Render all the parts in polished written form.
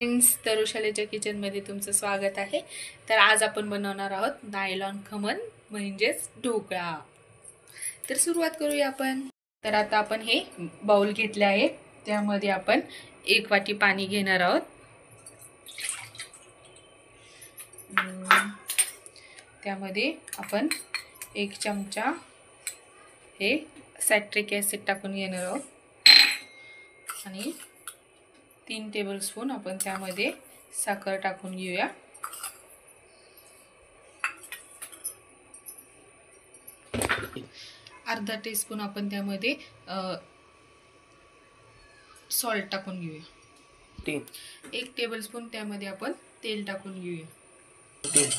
Friends, तरुशालेच्या किचनमध्ये तुमचं स्वागत आहे. तर आज आपण बनवणार आहोत नायलॉन खमण म्हणजेच ढोकळा. तर सुरुवात करूया आपण. तर आता आपण हे बाउल घेतले आहे, त्यामध्ये आपण 1 वाटी पाणी घेणार आहोत. त्यामध्ये आपण 1 चमचा हे सायट्रिक ॲसिड टाकून घेणार आहोत आणि 3 टेबलस्पून आपण त्यामध्ये साखर टाकून घेऊया. अर्धा टीस्पून आपण त्यामध्ये सॉल्ट टाकून घेऊया. 1 टेबलस्पून त्यामध्ये आपण तेल टाकून घेऊया.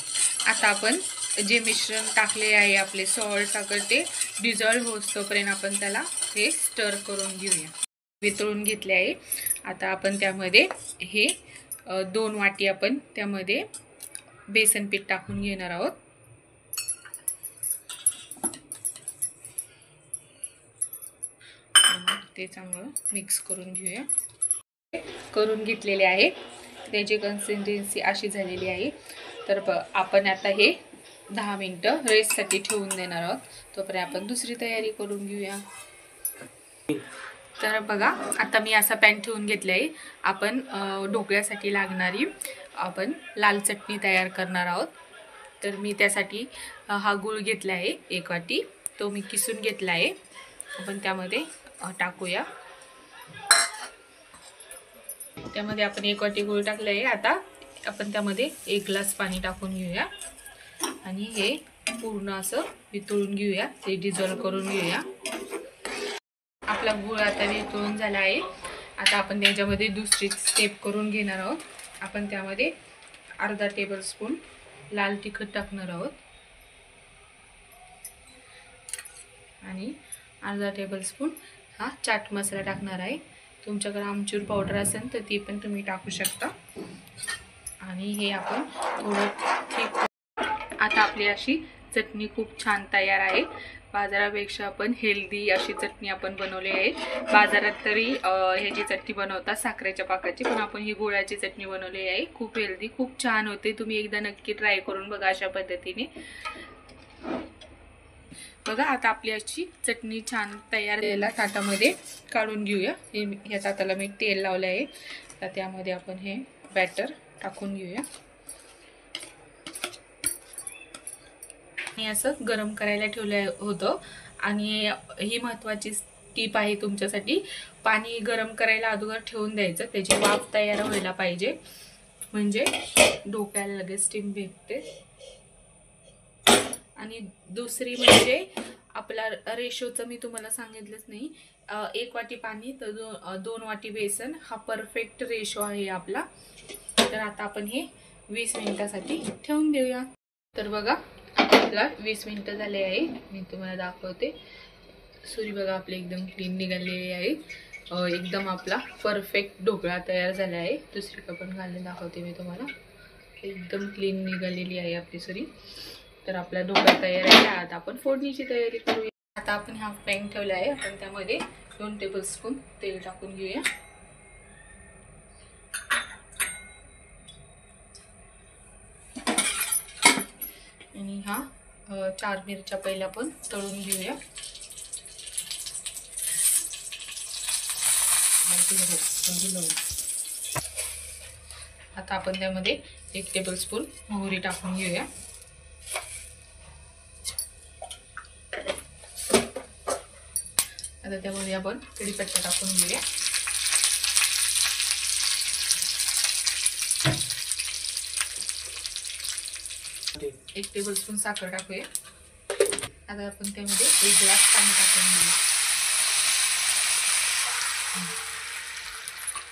आता आपण जे मिश्रण टाकले आहे आपले सॉल्ट साखर ते डिझॉल्व होईपर्यंत आपण त्याला हे स्टर करून घेऊया. वितळून घेतले आहे. आता आपण त्यामध्ये हे 2 वाटी आपण त्यामध्ये बेसन पीठ टाकून घेणार आहोत. ते चांगलं मिक्स करून घेऊया. करून घेतलेले आहे. त्याची कन्सिस्टन्सी अशी झालेली आहे. तर आपण आता हे 10 मिनिटं रेस्टसाठी ठेवून देणार आहोत. तोपर्यंत आपण दुसरी तयारी करून घेऊया. तर बघा, आता मी असा पॅन ठेवून घेतला आहे. आपण ढोकळ्यासाठी लागणारी आपण लाल चटणी तयार करणार आहोत. तर मी त्यासाठी हा गूळ घेतला आहे 1 वाटी, तो मी किसून घेतला आहे. आपण त्यामध्ये टाकूया. त्यामध्ये आपण 1 वाटी गूळ टाकला आहे. आता आपण त्यामध्ये 1 ग्लास पाणी टाकून घेऊया आणि हे पूर्ण असं वितळून घेऊया. ते डिझॉल्व करून घेऊया. आपला गूळ आता वितळून झाला आहे. आता आपण त्याच्यामध्ये दुसरी स्टेप करून घेणार आहोत. आपण त्यामध्ये अर्धा टेबलस्पून लाल तिखट टाकणार आहोत आणि अर्धा टेबलस्पून हा चाट मसाला टाकणार आहे. तुमच्याकडे आमचूर पावडर असेल तर ती पण तुम्ही टाकू शकता. आणि हे आपण थोडं ठीक. आता आपली अशी चटणी खूप छान तयार आहे. बाजारापेक्षा आपण हेल्दी अशी चटणी आपण बनवली आहे. बाजारात तरी ह्याची चटणी बनवतात साखरेच्या पाकाची, पण आपण ही गुळाची चटणी बनवली आहे. खूप हेल्दी, खूप छान होते. तुम्ही एकदा नक्की ट्राय करून बघा अशा पद्धतीने. बघा, आता आपली अशी चटणी छान तयार झालेला ताटामध्ये काढून घेऊया. ह्या ताटाला मी तेल लावले आहे. तर त्यामध्ये आपण हे बॅटर टाकून घेऊया आणि असं गरम करायला ठेवलं होतं. आणि ही महत्त्वाची टीप आहे तुमच्यासाठी, पाणी गरम करायला अगोदर ठेवून द्यायचं. त्याची वाफ तयार व्हायला पाहिजे, म्हणजे ढोकळ्याला लगेच स्टीम भेटते. आणि दुसरी म्हणजे आपला रेशोचं मी तुम्हाला सांगितलंच नाही. 1 वाटी पाणी तर 2 वाटी बेसन, हा परफेक्ट रेशो आहे आपला. तर आता आपण हे 20 मिनिटासाठी ठेवून देऊया. तर बघा, आपला 20 मिनिटं झाले आहे. मी तुम्हाला दाखवते. सुरी बघा आपली एकदम क्लीन निघालेली आहे. एकदम आपला परफेक्ट ढोकळा तयार झाला आहे. दुसरी पण घालून दाखवते मी तुम्हाला. एकदम क्लीन निघालेली आहे आपली सुरी. तर आपला ढोकळा तयार आहे. आता आपण फोडणीची तयारी करूया. आता आपण हा पॅन ठेवला आहे. आपण त्यामध्ये 2 टेबलस्पून तेल टाकून घेऊया. आणि हा 4 मिरच्या पहिल्या आपण तळून घेऊया. आता आपण त्यामध्ये 1 टेबलस्पून मोहरी टाकून घेऊया. आता त्यामध्ये आपण कढीपत्ता टाकून घेऊया. एक टेबलस्पून साखर टाकूया. आता आपण त्यामध्ये 1 ग्लास पाणी टाकून घेऊया.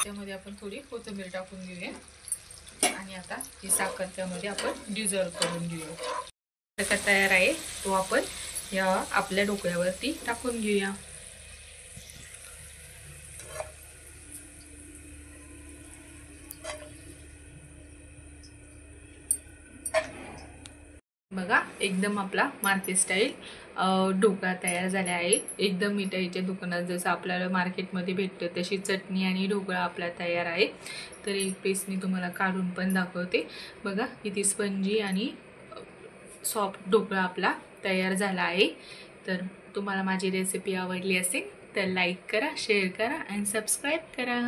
त्यामध्ये आपण थोडी कोथिंबीर टाकून घेऊया आणि आता ही साखर त्यामध्ये आपण डिझॉल्व करून घेऊया. त्याचा तयार आहे तो आपण या आपल्या ढोकळ्यावरती टाकून घेऊया. बघा एकदम आपला मार्केट स्टाईल ढोकळा तयार झाला आहे। एकदम मिठाईच्या दुकानात जसं आपल्याला मार्केटमध्ये भेटतं तशी चटणी आणि ढोकळा आपला तयार आहे। तर एक पीस मी तुम्हाला काढून पण दाखवते। बघा किती स्पंजी आणि सॉफ्ट ढोकळा आपला तयार झाला आहे। तर तुम्हाला माझी रेसिपी आवडली असेल तर लाईक करा, शेअर करा आणि सबस्क्राईब करा।